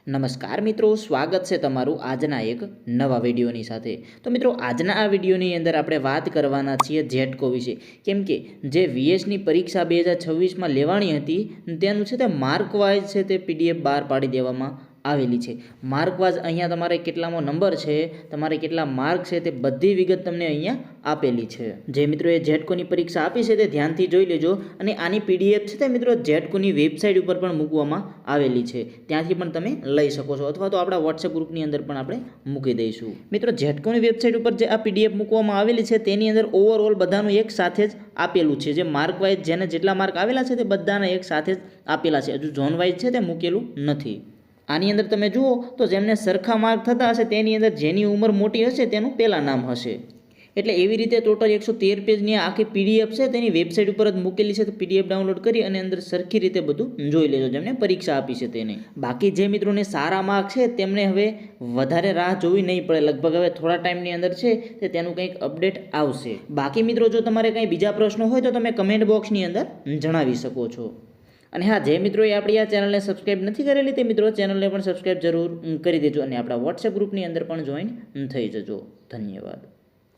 નમસ્કાર મિત્રો, સ્વાગત છે તમારું આજના એક નવા વિડીયોની સાથે। તો મિત્રો, આજના આ વિડીયોની અંદર આપણે વાત કરવાના છીએ જેટકો વિશે। કેમ કે જે વીએસની પરીક્ષા 2026માં લેવાની હતી તેનું છે તે માર્ક વાઇઝ છે તે પીડીએફ બહાર પાડી દેવામાં આવેલી છે। માર્ક વાઇઝ અહીંયા તમારે કેટલામો નંબર છે, તમારે કેટલા માર્ક છે તે બધી વિગત તમને અહીંયા આપેલી છે। જે મિત્રોએ જેટકોની પરીક્ષા આપી છે તે ધ્યાનથી જોઈ લેજો। અને આની પીડીએફ છે તે મિત્રો જેટકોની વેબસાઇટ ઉપર પણ મૂકવામાં આવેલી છે, ત્યાંથી પણ તમે લઈ શકો છો, અથવા તો આપણા વોટ્સએપ ગ્રુપની અંદર પણ આપણે મૂકી દઈશું। મિત્રો, જેટકોની વેબસાઇટ ઉપર જે આ પીડીએફ મૂકવામાં આવેલી છે તેની અંદર ઓવરઓલ બધાનું એક સાથે જ આપેલું છે। જે માર્ક વાઇઝ જેને જેટલા માર્ક આવેલા છે તે બધાના એક સાથે જ આપેલા છે, હજુ ઝોન વાઇઝ છે તે મૂકેલું નથી। આની અંદર તમે જુઓ તો જેમને સરખા માર્ક થતા હશે તેની અંદર જેની ઉંમર મોટી હશે તેનું પહેલાં નામ હશે। એટલે એવી રીતે ટોટલ 113 પેજની આખી પીડીએફ છે તેની વેબસાઇટ ઉપર જ મૂકેલી છે। તો પીડીએફ ડાઉનલોડ કરી અને અંદર સરખી રીતે બધું જોઈ લેજો જેમને પરીક્ષા આપી છે તેને। બાકી જે મિત્રોને સારા માર્ક છે તેમને હવે વધારે રાહ જોવી નહીં પડે, લગભગ હવે થોડા ટાઈમની અંદર છે તે તેનું કંઈક અપડેટ આવશે। બાકી મિત્રો, જો તમારે કંઈ બીજા પ્રશ્નો હોય તો તમે કમેન્ટ બોક્સની અંદર જણાવી શકો છો। અને હા, જે મિત્રોએ આપણી આ ચેનલને સબસ્ક્રાઇબ નથી કરેલી તે મિત્રો ચેનલને પણ સબસ્ક્રાઇબ જરૂર કરી દેજો અને આપણા વોટ્સએપ ગ્રુપની અંદર પણ જોઈન થઈ જજો। ધન્યવાદ।